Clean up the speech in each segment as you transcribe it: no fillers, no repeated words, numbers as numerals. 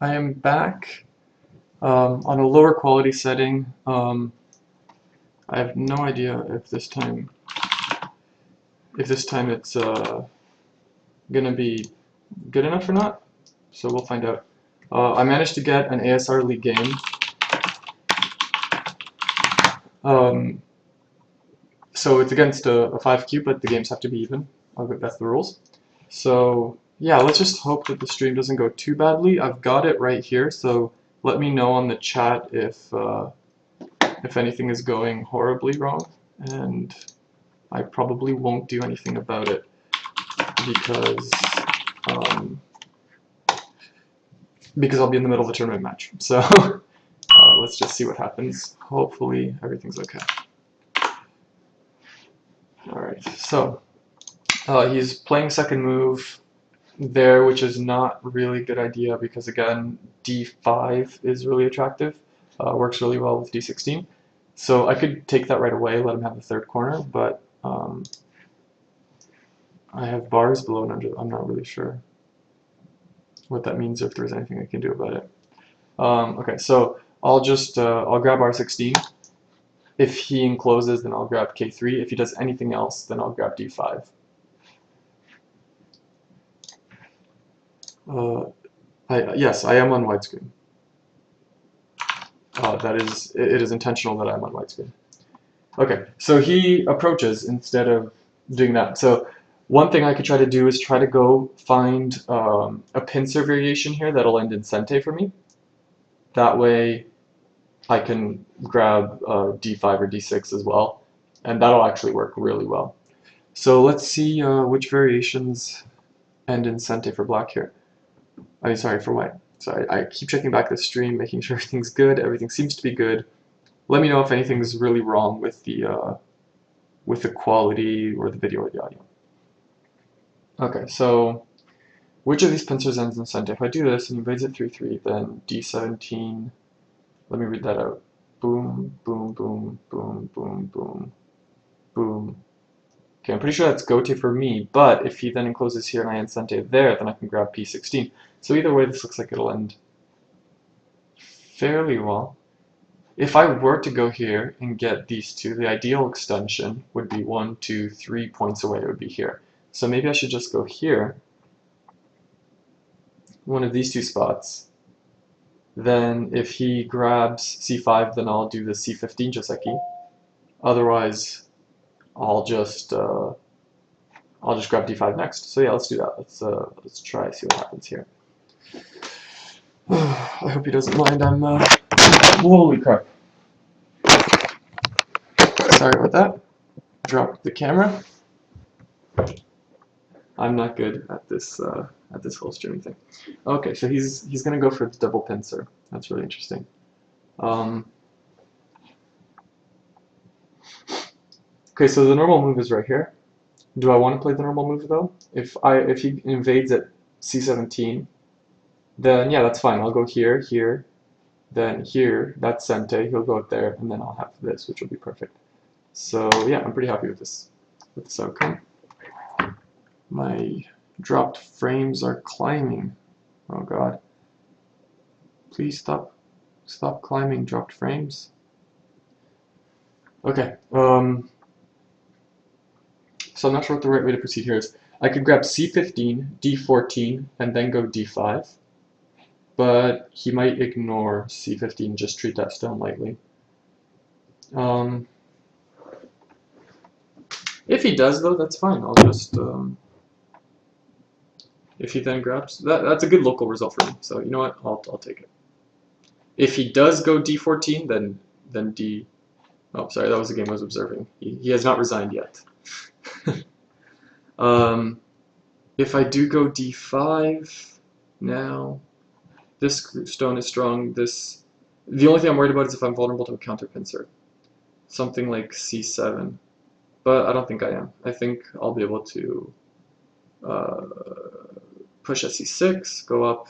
I am back on a lower quality setting. I have no idea if this time it's gonna be good enough or not. So we'll find out. I managed to get an ASR League game. So it's against a 5Q, but the games have to be even. That's the rules. So yeah, let's just hope that the stream doesn't go too badly. I've got it right here, so let me know on the chat if anything is going horribly wrong, and I probably won't do anything about it because um, because I'll be in the middle of a tournament match. So let's just see what happens. Hopefully everything's okay. Alright, so he's playing second move there, which is not really a good idea because, again, d5 is really attractive. Works really well with d16. So I could take that right away, let him have the third corner, but I have bars below and under. I'm not really sure what that means or if there's anything I can do about it. Okay, so I'll just I'll grab r16. If he encloses, then I'll grab k3. If he does anything else, then I'll grab d5. Yes, I am on widescreen. It is intentional that I'm on widescreen. Okay, so he approaches instead of doing that. So one thing I could try to do is try to go find a pincer variation here that'll end in sente for me. That way I can grab d5 or d6 as well, and that'll actually work really well. So let's see which variations end in sente for black here. I mean, sorry, for white. So I keep checking back the stream, making sure everything's good. Everything seems to be good. Let me know if anything's really wrong with the quality or the video or the audio. Okay, so which of these pincers ends in sente? If I do this and he invades at 3-3, then d17. Let me read that out. Boom, boom, boom, boom, boom, boom, boom. Okay, I'm pretty sure that's gote for me, but if he then encloses here and I end sente there, then I can grab p16. So either way, this looks like it'll end fairly well. If I were to go here and get these two, the ideal extension would be 1, 2, 3 points away. It would be here. So maybe I should just go here, one of these two spots. Then if he grabs c5, then I'll do the c15 joseki. Otherwise, I'll just grab d5 next. So yeah, let's do that. Let's try, see what happens here. I hope he doesn't mind. Holy crap. Sorry about that. Dropped the camera. I'm not good at this whole streaming thing. Okay, so he's gonna go for the double pincer. That's really interesting. Okay, so the normal move is right here. Do I want to play the normal move though? If he invades at c17, then yeah, that's fine. I'll go here, here, then here. That's sente. He'll go up there, and then I'll have this, which will be perfect. So yeah, I'm pretty happy with this outcome. My dropped frames are climbing. Oh god. Please stop climbing dropped frames. Okay. So I'm not sure what the right way to proceed here is. I could grab c15, d14, and then go d5. But he might ignore c15, just treat that stone lightly. If he does, though, that's fine. I'll just if he then grabs that's a good local result for me. So you know what? I'll take it. If he does go d14, then d. Oh, sorry, that was the game I was observing. He has not resigned yet. If I do go d5 now, this stone is strong. The only thing I'm worried about is if I'm vulnerable to a counter pincer, something like c7. But I don't think I am. I think I'll be able to push at c6, go up,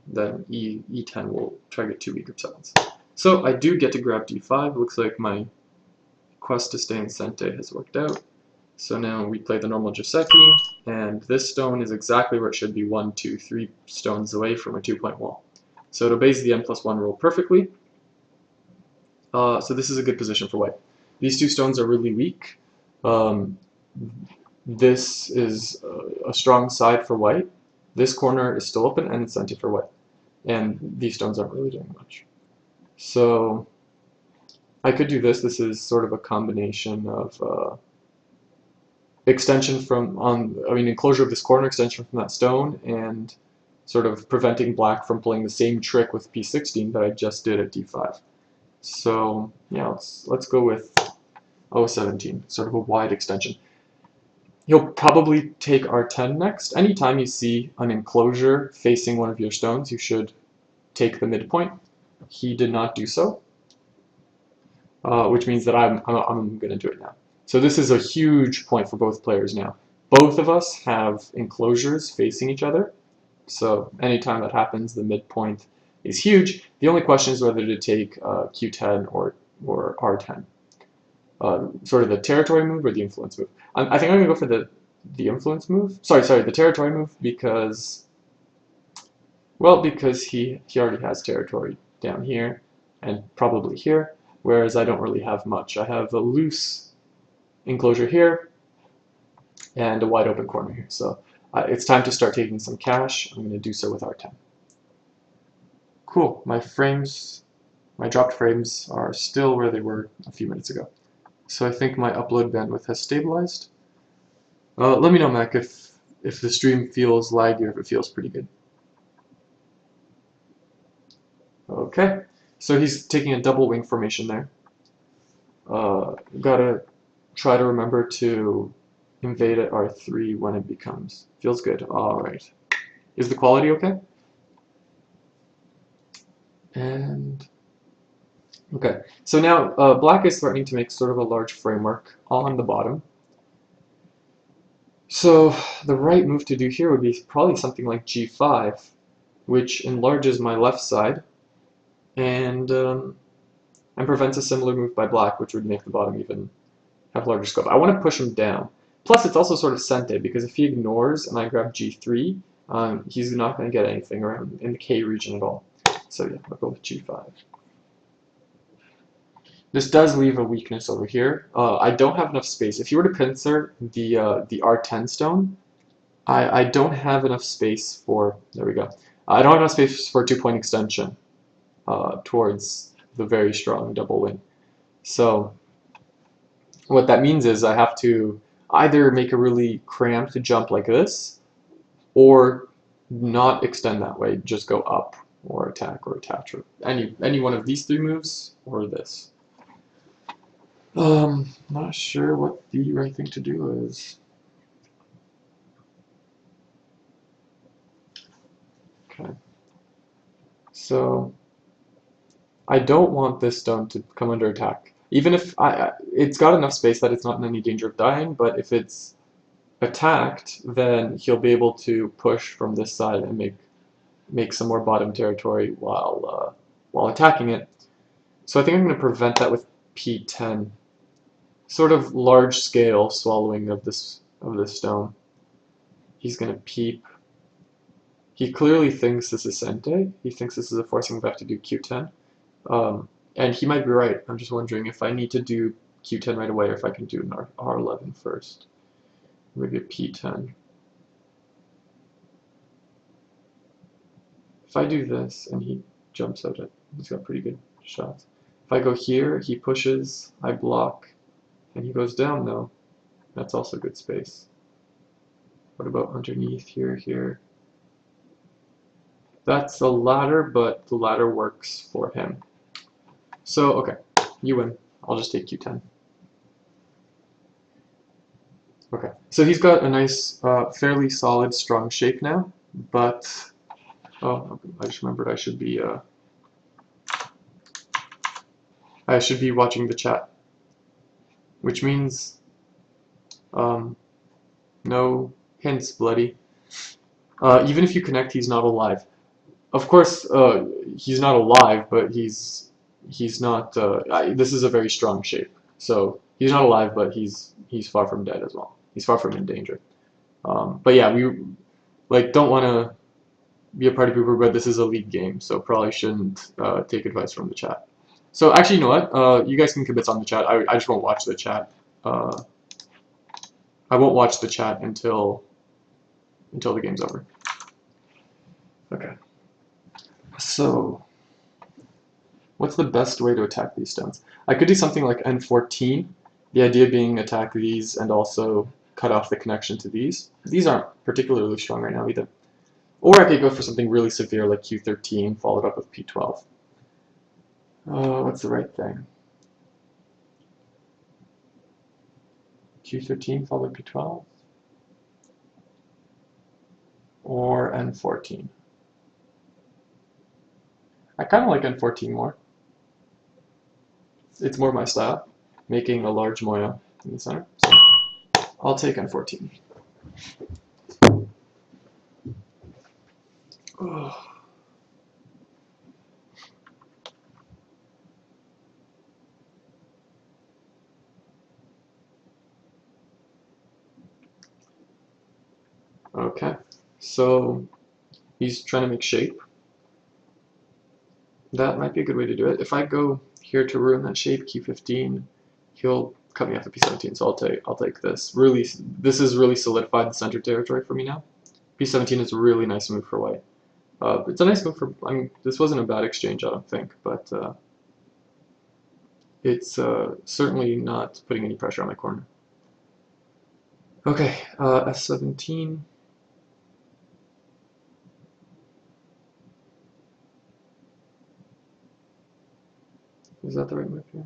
then e10 will try to get 2 weak group 7s. So I do get to grab d5. Looks like my quest to stay in sente has worked out. So now we play the normal joseki, and this stone is exactly where it should be, 1, 2, 3 stones away from a 2-point wall. So it obeys the n+1 rule perfectly. So this is a good position for white. These two stones are really weak. Um, this is a strong side for white. This corner is still open and it's empty for white. And these stones aren't really doing much. So I could do this. This is sort of a combination of extension from enclosure of this corner, extension from that stone, and sort of preventing black from playing the same trick with p16 that I just did at d5. So yeah, let's go with O17, sort of a wide extension. He'll probably take R10 next. Anytime you see an enclosure facing one of your stones, you should take the midpoint. He did not do so, which means that I'm going to do it now. So this is a huge point for both players now. Both of us have enclosures facing each other. So anytime that happens, the midpoint is huge. The only question is whether to take Q10 or R10. Sort of the territory move or the influence move. I think I'm going to go for the influence move. Sorry, the territory move because, well, because he already has territory down here and probably here, whereas I don't really have much. I have a loose enclosure here and a wide open corner here. So it's time to start taking some cash. I'm going to do so with R10. Cool. My dropped frames are still where they were a few minutes ago. So I think my upload bandwidth has stabilized. Let me know, Mac, if the stream feels laggy or if it feels pretty good. Okay, so he's taking a double wing formation there. Gotta try to remember to invade at R3 when it becomes. Feels good. All right. Is the quality okay? And okay, so now black is threatening to make sort of a large framework on the bottom. So the right move to do here would be probably something like G5, which enlarges my left side and prevents a similar move by black, which would make the bottom even have larger scope. I want to push him down. Plus, it's also sort of sente, because if he ignores and I grab G3, he's not going to get anything around in the K region at all. So yeah, I'll go with G5. This does leave a weakness over here. I don't have enough space. If you were to pincer the R10 stone, I don't have enough space for, there we go. I don't have enough space for 2-point extension towards the very strong double wing. So what that means is I have to either make a really cramped jump like this, or not extend that way, just go up or attack or attach, or any one of these three moves or this. Not sure what the right thing to do is. Okay. So I don't want this stone to come under attack. Even if it's got enough space that it's not in any danger of dying, but if it's attacked, then he'll be able to push from this side and make some more bottom territory while attacking it. So I think I'm going to prevent that with P10. Sort of large scale swallowing of this stone. He's going to peep. He clearly thinks this is sente. He thinks this is a forcing back to do Q10. And he might be right. I'm just wondering if I need to do Q10 right away or if I can do an R11 first. Maybe a P10. If I do this and he jumps out it, he's got pretty good shots. If I go here, he pushes, I block, and he goes down though. That's also good space. What about underneath here? That's the ladder, but the ladder works for him. So, okay, you win. I'll just take Q10. Okay, so he's got a nice, fairly solid, strong shape now, but, oh, I just remembered I should be watching the chat, which means, no hints, bloody. Even if you connect, he's not alive. Of course, he's not alive, but he's not. This is a very strong shape, so he's not alive, but he's far from dead as well. He's far from in danger. But yeah, we don't want to be a party pooper, but this is a league game, so probably shouldn't take advice from the chat. So actually, you know what? You guys can commit on the chat. I just won't watch the chat. I won't watch the chat until the game's over. Okay. So, what's the best way to attack these stones? I could do something like N14. The idea being attack these and also cut off the connection to these. These aren't particularly strong right now either. Or I could go for something really severe like Q13 followed up with P12. What's the right thing? Q13 followed by P12? Or N14? I kind of like N14 more. It's more my style, making a large Moya in the center. So I'll take N14. Oh. Okay, so he's trying to make shape. That might be a good way to do it. If I go here to ruin that shape, Q15, he'll cut me off at P17, so I'll take this. Really, this has really solidified the center territory for me now. P17 is a really nice move for white. It's a nice move for, I mean, this wasn't a bad exchange, I don't think, but it's certainly not putting any pressure on my corner. Okay, F17. Is that the right move here?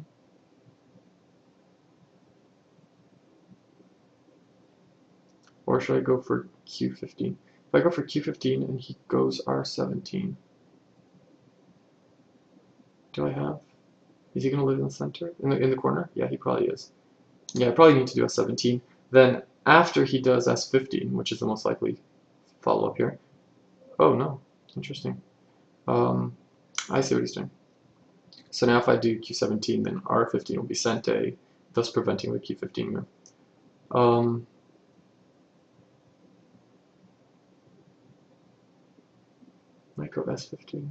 Or should I go for Q15? If I go for Q15 and he goes R17, do I have? Is he going to live in the center? In the corner? Yeah, he probably is. Yeah, I probably need to do S17. Then after he does S15, which is the most likely follow-up here. Oh, no. Interesting. I see what he's doing. So now if I do Q17, then R15 will be Sente, thus preventing the Q15 move. Might go S15.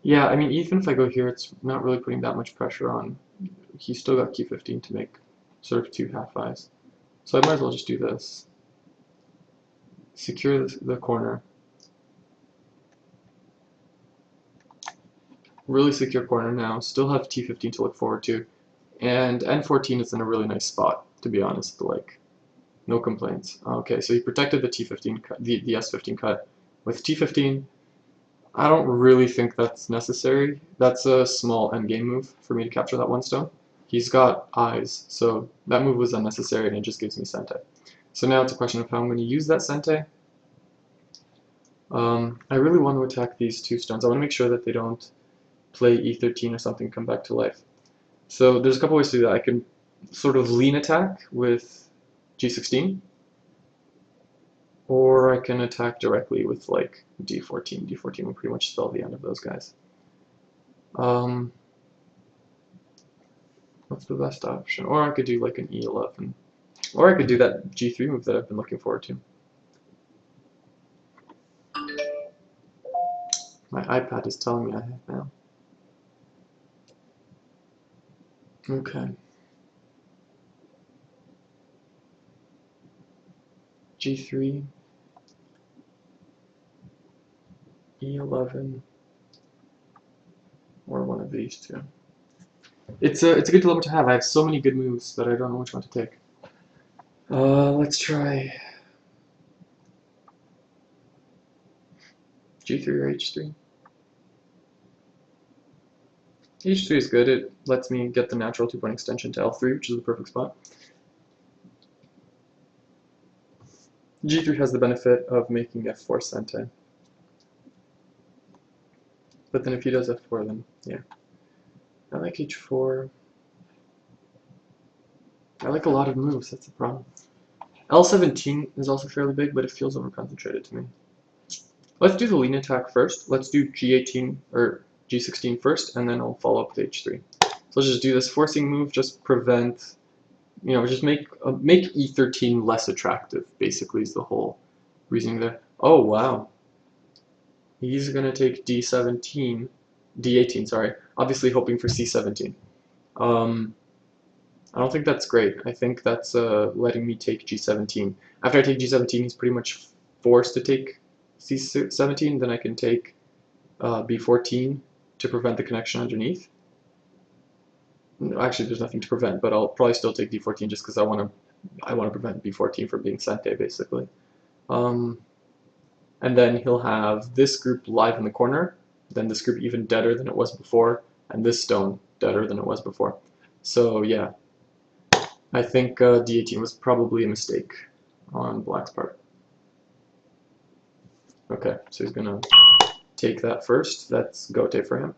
Yeah, I mean, even if I go here, it's not really putting that much pressure on. He's still got Q15 to make sort of two half-eyes. So I might as well just do this. Secure the corner. Really secure corner now. Still have T15 to look forward to. And N14 is in a really nice spot, to be honest. Like, no complaints. Okay, so he protected the T15 cut, the S15 cut. With T15, I don't really think that's necessary. That's a small endgame move for me to capture that one stone. He's got eyes, so that move was unnecessary and it just gives me Sente. So now it's a question of how I'm going to use that Sente. I really want to attack these two stones. I want to make sure that they don't play E13 or something, come back to life. So there's a couple ways to do that. I can sort of lean attack with G16, or I can attack directly with like D14. D14 will pretty much spell the end of those guys. What's the best option? Or I could do like an E11. Or I could do that G3 move that I've been looking forward to. My iPad is telling me I have now. Okay. G3, E11, or one of these two. It's a good dilemma to have. I have so many good moves that I don't know which one to take. Let's try G3 or H3. H3 is good. It lets me get the natural 2-point extension to L3, which is the perfect spot. G3 has the benefit of making F4 Sente. But then if he does F4, then yeah. I like H4. I like a lot of moves, that's the problem. L17 is also fairly big, but it feels overconcentrated to me. Let's do the lean attack first. Let's do G18 or G16 first, and then I'll follow up with H3. So let's just do this forcing move, just prevent, just make E13 less attractive, basically, is the whole reasoning there. Oh, wow. He's going to take D18, sorry, obviously hoping for C17. I don't think that's great. I think that's letting me take G17. After I take G17, he's pretty much forced to take C17, then I can take B14 to prevent the connection underneath. No, actually, there's nothing to prevent, but I'll probably still take D14 just because I want to prevent B14 from being Sente, basically. And then he'll have this group live in the corner, then this group even deader than it was before, and this stone deader than it was before. So yeah, I think D18 was probably a mistake on Black's part. Okay, so he's gonna take that first. That's Gote for him.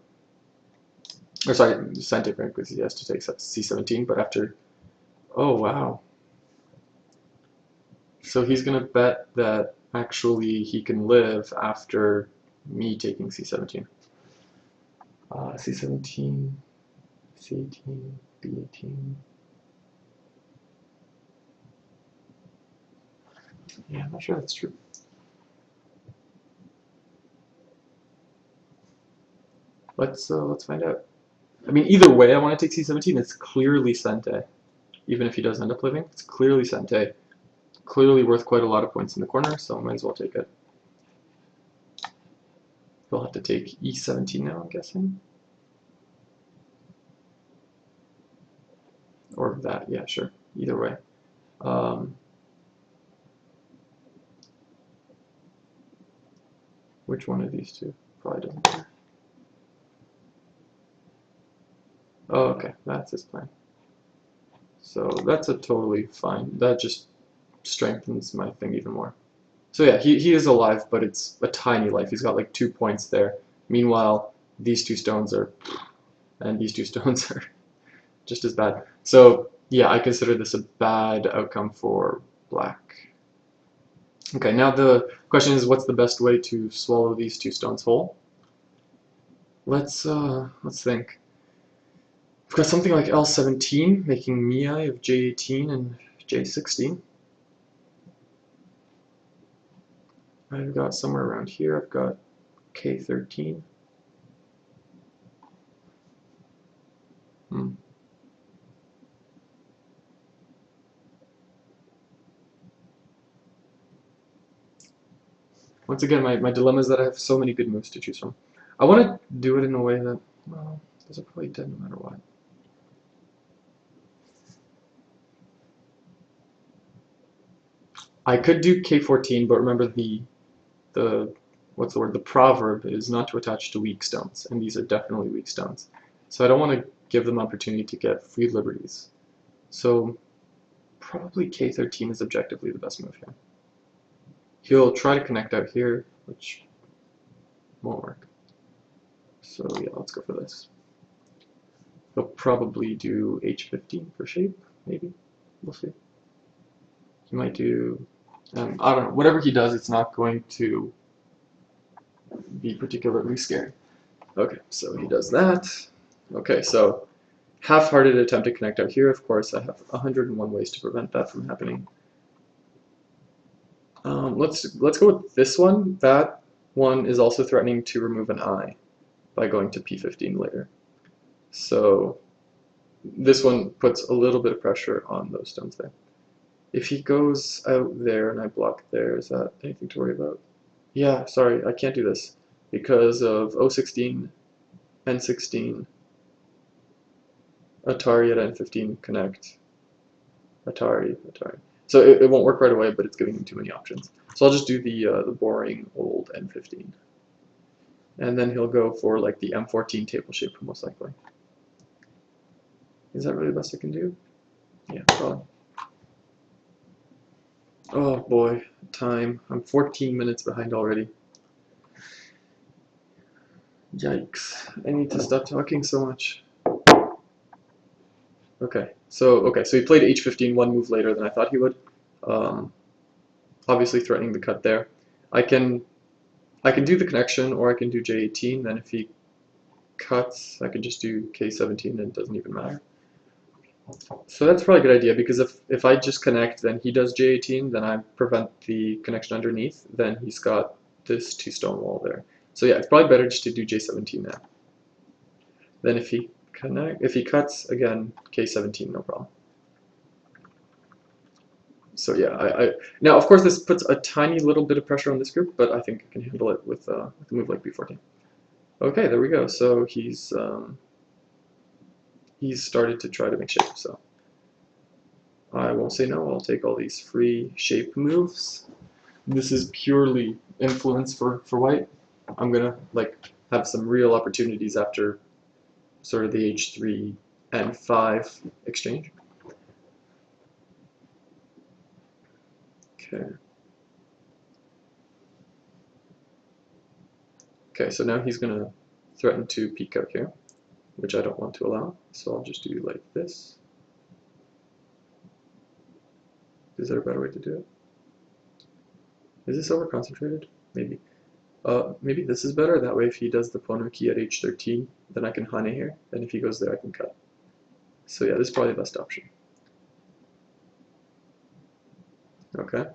Or sorry, Sente for him because he has to take C17, but after... Oh, wow. So he's gonna bet that actually he can live after me taking C17. C17, C18, B18. Yeah, I'm not sure that's true. Let's find out. I mean, either way, I want to take C17. It's clearly Sente, even if he does end up living. It's clearly Sente. Clearly worth quite a lot of points in the corner, so I might as well take it. He'll have to take E17 now, I'm guessing. Or that, yeah, sure. Either way. Which one of these two? Probably doesn't matter. Oh, okay, that's his plan. So that's a totally fine. That just strengthens my thing even more. So yeah, he is alive, but it's a tiny life. He's got like 2 points there. Meanwhile, these two stones are, and these two stones are just as bad. So yeah, I consider this a bad outcome for Black. Okay, now the question is, what's the best way to swallow these two stones whole? Let's think. We've got something like L17, making Miai of J18 and J16. I've got somewhere around here, I've got K13. Once again, my dilemma is that I have so many good moves to choose from. I want to do it in a way that, well, those are probably dead no matter what. I could do K14, but remember the what's the word? The proverb is not to attach to weak stones, and these are definitely weak stones. So I don't want to give them opportunity to get free liberties. So probably K13 is objectively the best move here. He'll try to connect out here, which won't work. So yeah, let's go for this. He'll probably do H15 for shape, maybe. We'll see. He might do, I don't know, whatever he does, it's not going to be particularly scary. Okay, so he does that. Okay, so half-hearted attempt to connect out here. Of course, I have 101 ways to prevent that from happening. Let's go with this one. That one is also threatening to remove an eye by going to P15 later. So this one puts a little bit of pressure on those stones there. If he goes out there and I block there, is that anything to worry about? Yeah, sorry, I can't do this because of O16, N16, Atari at N15 connect, Atari. So it won't work right away, but it's giving him too many options. So I'll just do the boring old N15. And then he'll go for like the M14 table shape most likely. Is that really the best I can do? Yeah, probably. Oh boy, time. I'm 14 minutes behind already. Yikes. I need to stop talking so much. Okay, so he played H15 one move later than I thought he would. Obviously threatening the cut there. I can I can do the connection, or I can do J18. Then if he cuts, I can just do K17 and it doesn't even matter. So that's probably a good idea, because if I just connect, then he does J18, then I prevent the connection underneath, then he's got this 2-stone wall there. So yeah, it's probably better just to do J17 now. Then if he cuts, again, K17, no problem. So yeah, now of course this puts a tiny little bit of pressure on this group, but I think I can handle it with a move like B14. Okay, there we go. So he's started to try to make shape. So I won't say no. I'll take all these free shape moves. This is purely influence for white. I'm gonna like have some real opportunities after sort of the H3 and 5 exchange. Okay. Okay, so now he's gonna threaten to peek out here, which I don't want to allow. So I'll just do like this. Is there a better way to do it? Is this over concentrated? Maybe. Maybe this is better. That way, if he does the Pono-ki at H13, then I can Hane here. And if he goes there, I can cut. So yeah, this is probably the best option. Okay.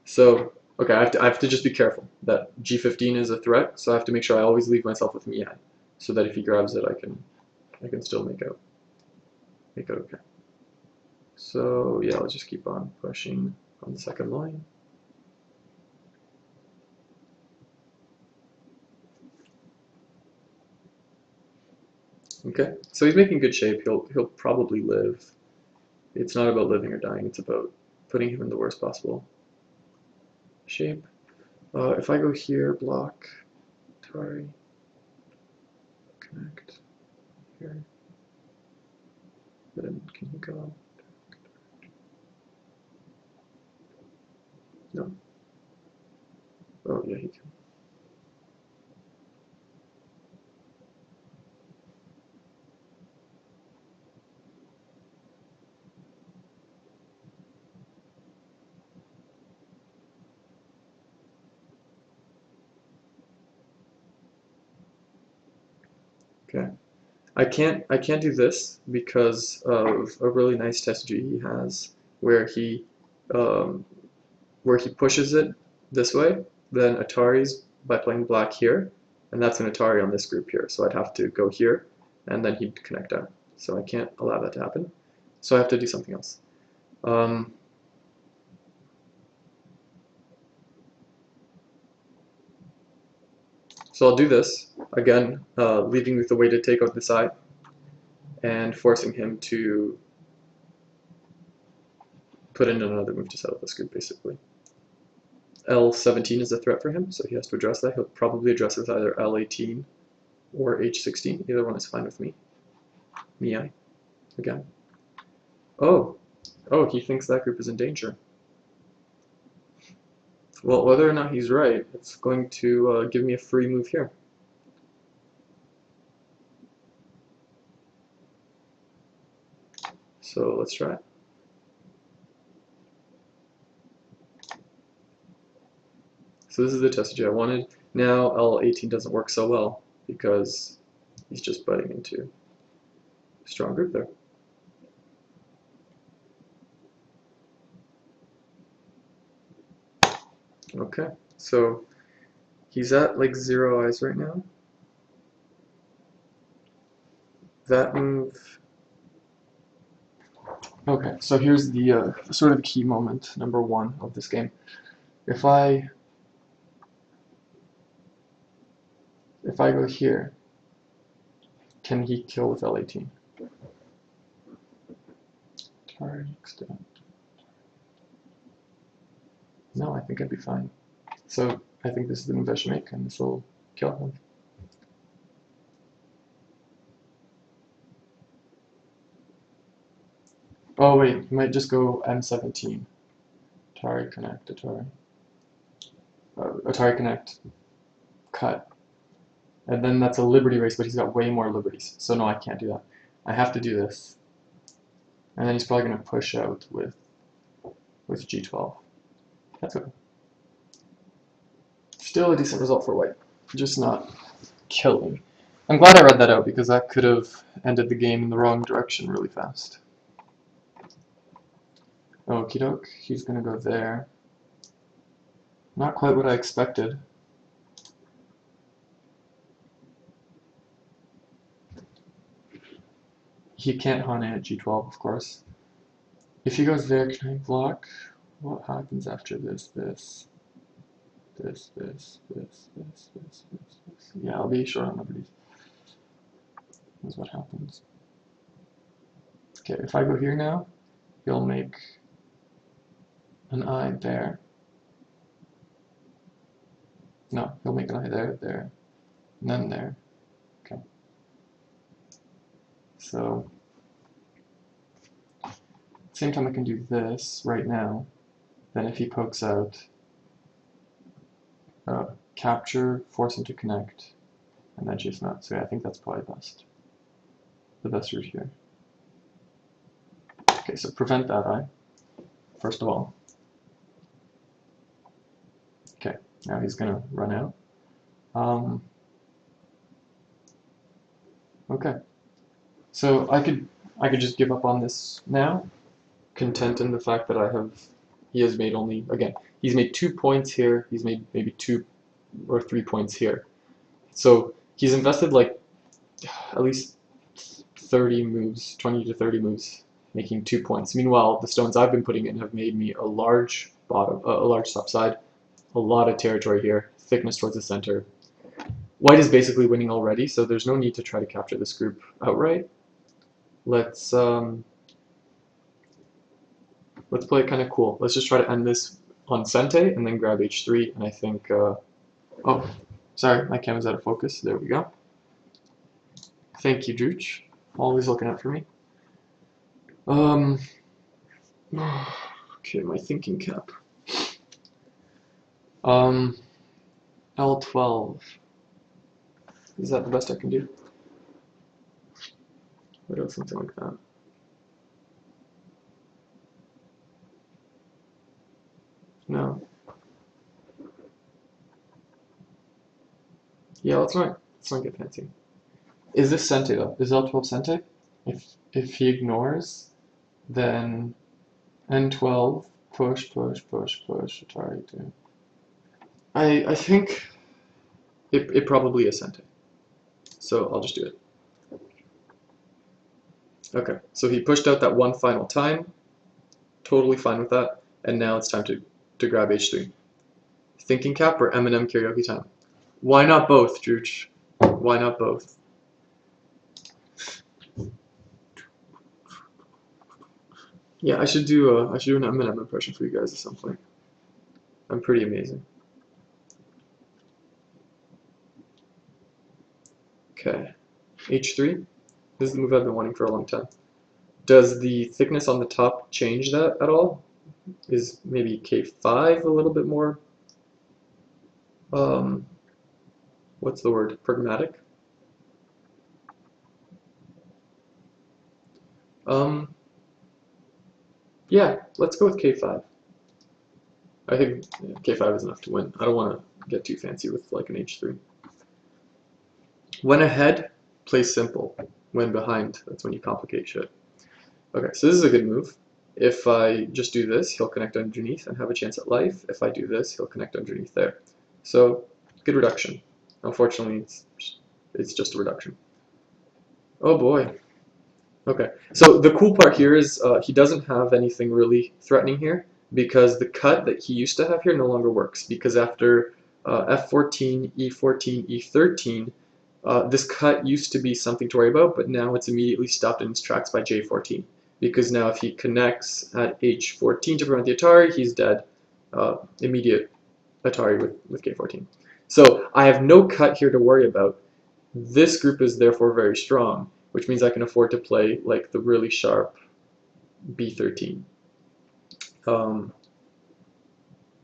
So, okay, I have to just be careful that G15 is a threat, so I have to make sure I always leave myself with Miyai, so that if he grabs it, I can still make out okay. So yeah, let's just keep on pushing on the second line. Okay, so he's making good shape. He'll probably live. It's not about living or dying. It's about putting him in the worst possible shape. If I go here, block, Tari, connect here, then can he go? No. Oh yeah, he can. Okay. I can't do this because of a really nice test G he has where um, he pushes it this way, then Atari's by playing black here, and that's an Atari on this group here. So I'd have to go here, and then he'd connect out. So I can't allow that to happen. So I have to do something else. So I'll do this again, leaving with the way to take out the side, and forcing him to put in another move to settle this group, basically. L17 is a threat for him, so he has to address that. He'll probably address it with either L18 or H16. Either one is fine with me. Miyai, again. Oh, he thinks that group is in danger. Well, whether or not he's right, it's going to give me a free move here. So let's try it. So this is the test I wanted. Now L18 doesn't work so well because he's just butting into a strong group there. Okay, so he's at like 0 eyes right now. That move. Okay, so here's the sort of key moment, number 1 of this game. If I go here, can he kill with L18? No, I think I'd be fine. So I think this is the move I should make, and this will kill him. Oh wait, he might just go M17. Atari connect, Atari. Atari connect, cut. And then that's a liberty race, but he's got way more liberties. So no, I can't do that. I have to do this. And then he's probably going to push out with G12. That's okay. Still a decent result for white, just not killing. I'm glad I read that out because that could have ended the game in the wrong direction really fast. Okie doke, he's gonna go there. Not quite what I expected. He can't Hane at g12, of course. If he goes there, can I block? What happens after this? This. Yeah, I'll be short on liberties. That's what happens. Okay, if I go here now, he'll make an eye there. No, he'll make an eye there, and then there. Okay. So, same time I can do this right now. Then if he pokes out, capture, force him to connect, and then chase him out. So yeah, I think that's probably best. The best route here. Okay, so prevent that eye, first of all. Okay, now he's gonna run out. Okay, so I could just give up on this now, content in the fact that he has made only, again, he's made 2 points here, he's made maybe 2 or 3 points here. So he's invested like at least 30 moves, 20 to 30 moves, making 2 points. Meanwhile, the stones I've been putting in have made me a large bottom, a large top side, a lot of territory here, thickness towards the center. White is basically winning already, so there's no need to try to capture this group outright. Let's play it kind of cool. Let's just try to end this on Sente and then grab h3, and I think, oh, sorry, my camera's out of focus. There we go. Thank you, Drooch. Always looking out for me. Okay, my thinking cap. L12. Is that the best I can do? What else? Something like that. No. Yeah, let's not get fancy. Is this Sente though? Is L12 Sente? If he ignores, then N12 push Atari 2. I think it probably is Sente. So I'll just do it. Okay, so he pushed out that one final time. Totally fine with that. And now it's time to grab h3. Thinking cap or Eminem karaoke time? Why not both, Drooch? Why not both? Yeah, I should do an Eminem impression for you guys at some point. I'm pretty amazing. Okay, h3. This is the move I've been wanting for a long time. Does the thickness on the top change that at all? Is maybe k5 a little bit more, what's the word, pragmatic? Yeah, let's go with k5. I think k5 is enough to win. I don't want to get too fancy with like an h3. When ahead, play simple. When behind, that's when you complicate shit. Okay, so this is a good move. If I just do this, he'll connect underneath and have a chance at life. If I do this, he'll connect underneath there. So, good reduction. Unfortunately, it's just a reduction. Oh boy. Okay, so the cool part here is he doesn't have anything really threatening here because the cut that he used to have here no longer works because after f14, e14, e13, this cut used to be something to worry about, but now it's immediately stopped in its tracks by j14. Because now if he connects at h14 to prevent the Atari, he's dead. Immediate Atari with k14. So I have no cut here to worry about. This group is therefore very strong, which means I can afford to play like the really sharp b13.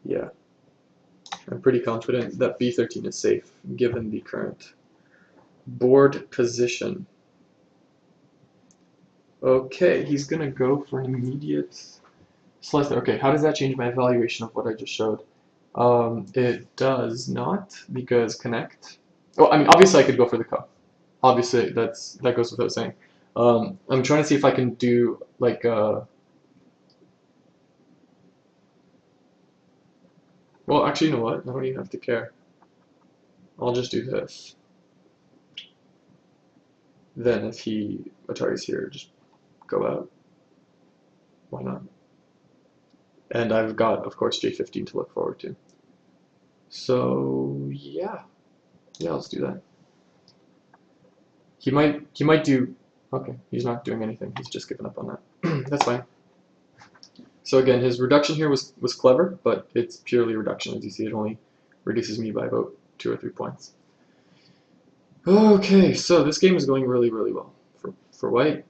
Yeah, I'm pretty confident that b13 is safe given the current board position. Okay, he's gonna go for an immediate slice there. Okay, how does that change my evaluation of what I just showed? It does not, because connect. Oh, I mean, obviously I could go for the cup. Obviously, that goes without saying. I'm trying to see if I can do like well, actually, you know what? I don't even have to care. I'll just do this. Then if he Atari's here, just go out. Why not? And I've got, of course, J15 to look forward to. So yeah, let's do that. He might do. Okay, he's not doing anything. He's just given up on that. That's fine. So again, his reduction here was clever, but it's purely reduction. As you see, it only reduces me by about 2 or 3 points. Okay, so this game is going really, really well for white.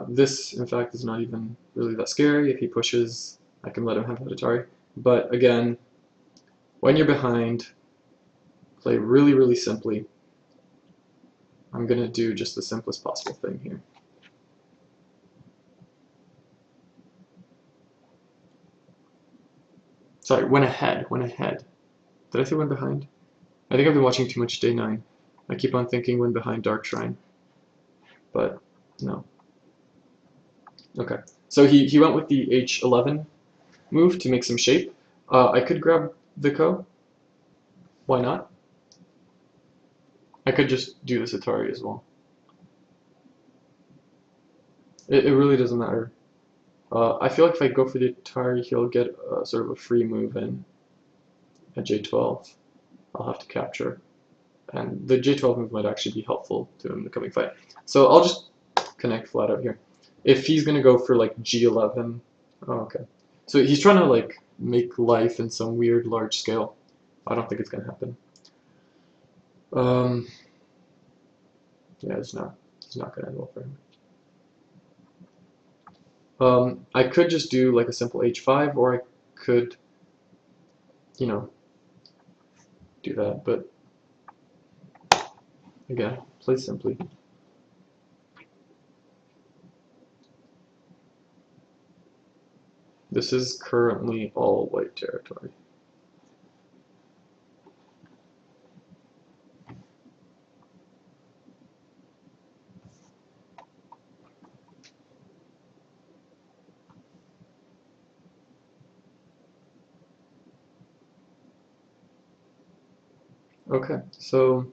This, in fact, is not even really that scary. If he pushes, I can let him have that Atari. But again, when you're behind, play really, really simply. I'm going to do just the simplest possible thing here. Sorry, went ahead. Did I say went behind? I think I've been watching too much Day 9. I keep on thinking went behind Dark Shrine. But no. Okay, so he went with the H11 move to make some shape. I could grab the Ko. Why not? I could just do this Atari as well. It really doesn't matter. I feel like if I go for the Atari, he'll get sort of a free move in at J12. I'll have to capture. And the J12 move might actually be helpful to him in the coming fight. So I'll just connect flat out here. If he's going to go for like G11, oh, okay. So he's trying to like make life in some weird large scale. I don't think it's going to happen. Yeah, it's not going to end well for him. I could just do like a simple H5, or I could, you know, do that, but again, play simply. This is currently all white territory. Okay, so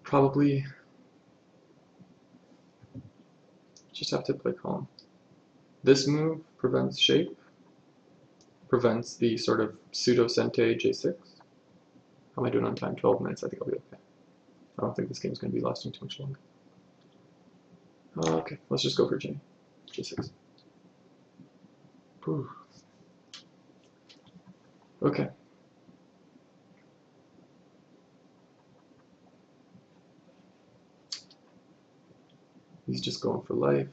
probably just have to play calm. This move prevents shape, prevents the sort of pseudo-Sente J6. How am I doing on time? 12 minutes, I think I'll be okay. I don't think this game's going to be lasting too much longer. Okay, let's just go for J6. Whew. Okay. He's just going for life.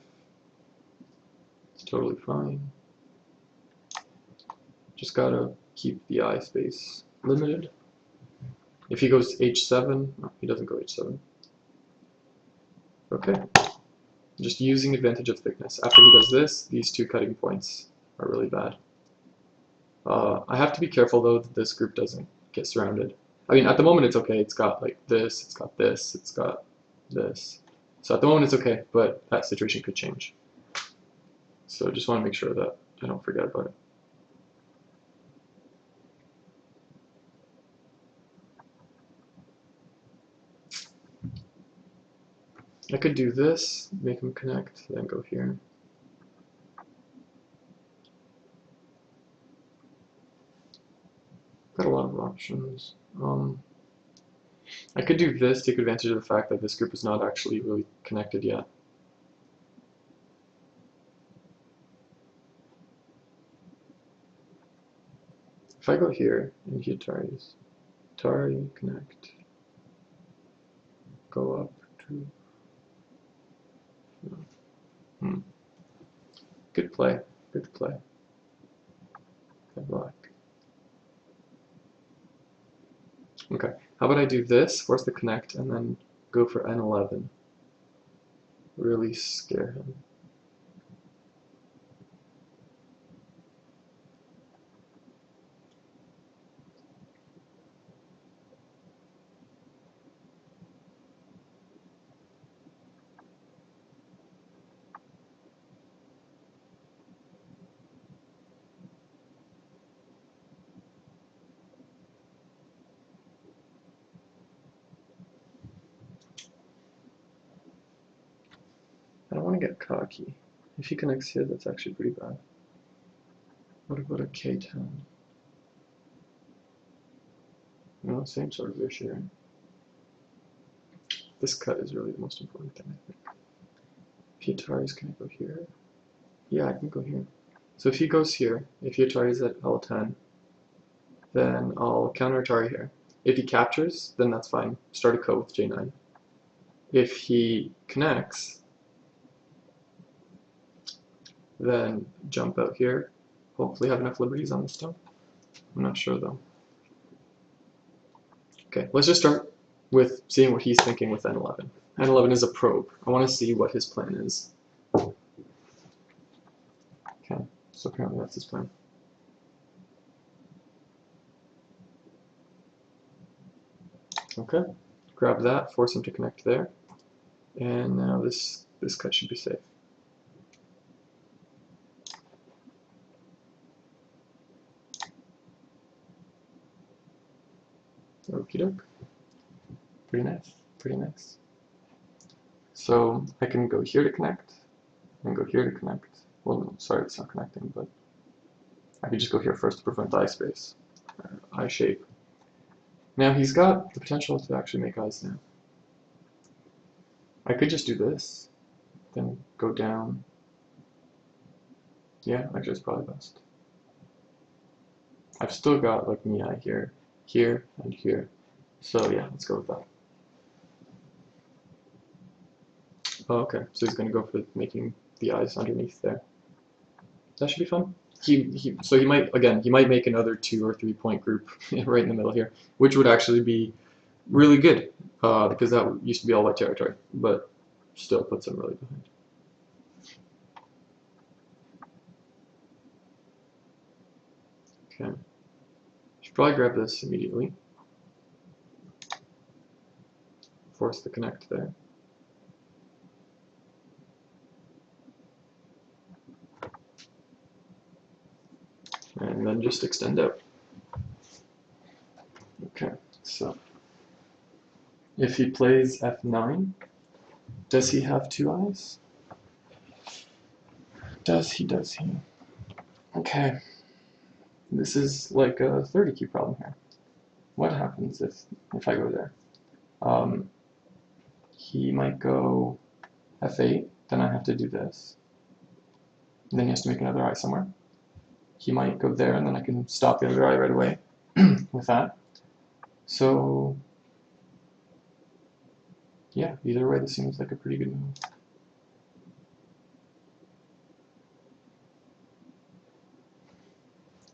It's totally fine. Just gotta keep the eye space limited. If he goes H7, no, he doesn't go H7. Okay. Just using advantage of thickness. After he does this, these 2 cutting points are really bad. I have to be careful though that this group doesn't get surrounded. I mean, at the moment it's okay. It's got like this, it's got this, it's got this. So at the moment it's okay, but that situation could change. So just want to make sure that I don't forget about it. I could do this, make him connect, then go here. Got a lot of options. I could do this, take advantage of the fact that this group is not actually really connected yet. If I go here and he Atari's, Atari, connect, go up to, no. Good play, good play. Good luck. Okay, how about I do this, force the connect, and then go for N11. Really scare him. want to get cocky. If he connects here, that's actually pretty bad. What about a K10? No, same sort of issue, right? This cut is really the most important thing, I think. If Yatari's, can I go here? Yeah, I can go here. So if he goes here, if Yatari's at L10, then I'll counter Atari here. If he captures, then that's fine. Start a cut with J9. If he connects, then jump out here. Hopefully have enough liberties on this stone. I'm not sure though. Okay, let's just start with seeing what he's thinking with N11. N11 is a probe. I want to see what his plan is. Okay, so apparently that's his plan. Okay, grab that, force him to connect there, and now this cut should be safe. Okie doke. Pretty nice, pretty nice. So I can go here to connect, and go here to connect. Well, no, sorry, it's not connecting, but I could just go here first to prevent eye space, eye shape. Now he's got the potential to actually make eyes now. I could just do this, then go down. Yeah, actually it's probably best. I've still got like me eye here, here, and here. So yeah, let's go with that. Oh, okay, so he's going to go for making the eyes underneath there. That should be fun. So he might, again, he might make another 2 or 3 point group right in the middle here, which would actually be really good, because that used to be all white territory, but still puts him really behind. Okay, should probably grab this immediately. Force the connect there. And then just extend out. Okay, so if he plays F9, does he have 2 eyes? Does he? Okay, this is like a 30 key problem here. What happens if I go there? He might go F8, then I have to do this. And then he has to make another eye somewhere. He might go there, and then I can stop the other eye right away with that. So, yeah, either way, this seems like a pretty good move.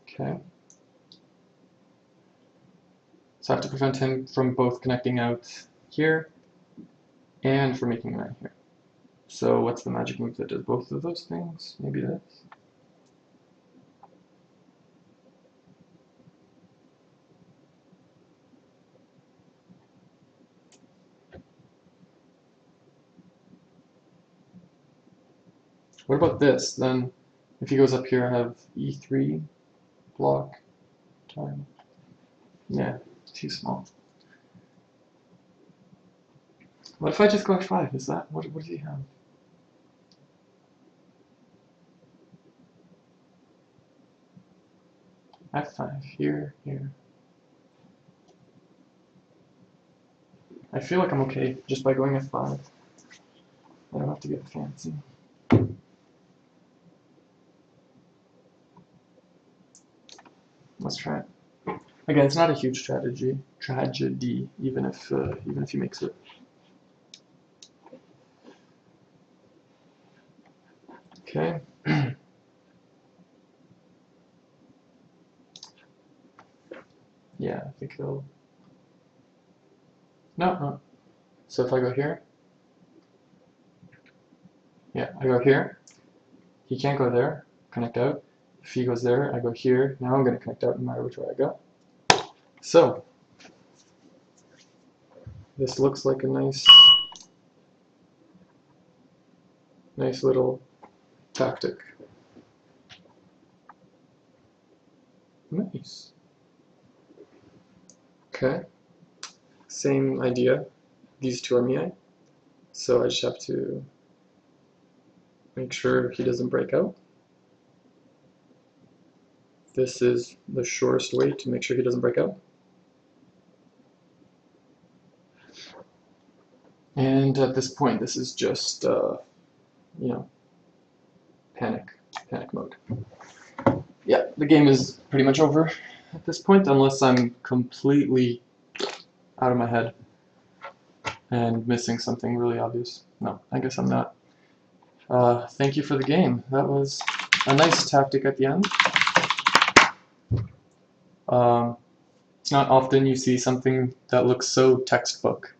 Okay. So I have to prevent him from both connecting out here and from making an eye here. So what's the magic move that does both of those things? Maybe this? What about this? Then if he goes up here, I have E3 block time. Yeah, too small. What if I just go F5? Is that, what does he have? F5, here, here. I feel like I'm okay just by going F5. I don't have to get fancy. Let's try it. Again, it's not a huge tragedy, even if he makes it. Okay. Yeah, I think he'll. No. So if I go here, yeah, I go here. He can't go there. Connect out. If he goes there, I go here. Now I'm going to connect out no matter which way I go. So this looks like a nice little tactic. Nice. Okay. Same idea. These two are miai. So I just have to Make sure he doesn't break out. This is the surest way to make sure he doesn't break out. And at this point, this is just, you know, panic mode. Yeah, the game is pretty much over at this point, unless I'm completely out of my head and missing something really obvious. No, I guess I'm not. Thank you for the game. That was a nice tactic at the end. It's not often you see something that looks so textbook.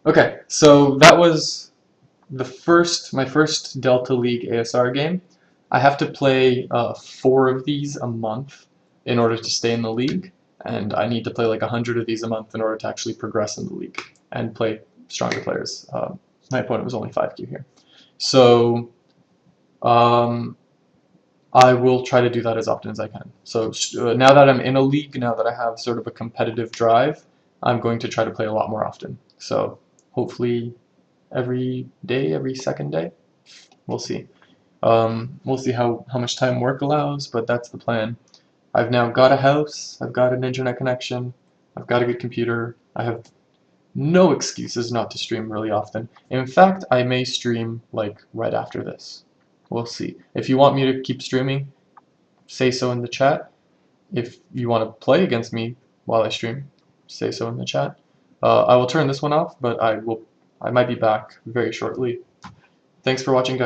Okay, so that was my first Delta League ASR game. I have to play 4 of these a month in order to stay in the league, and I need to play like 100 of these a month in order to actually progress in the league and play stronger players. My opponent was only 5Q here. So I will try to do that as often as I can. So now that I'm in a league, now that I have sort of a competitive drive, I'm going to try to play a lot more often. So hopefully every day, every second day. We'll see. We'll see how much time work allows, but that's the plan. I've now got a house, I've got an internet connection, I've got a good computer. I have no excuses not to stream really often. In fact, I may stream like right after this. We'll see. If you want me to keep streaming, say so in the chat. If you want to play against me while I stream, say so in the chat. I will turn this one off, but I might be back very shortly. Thanks for watching, guys.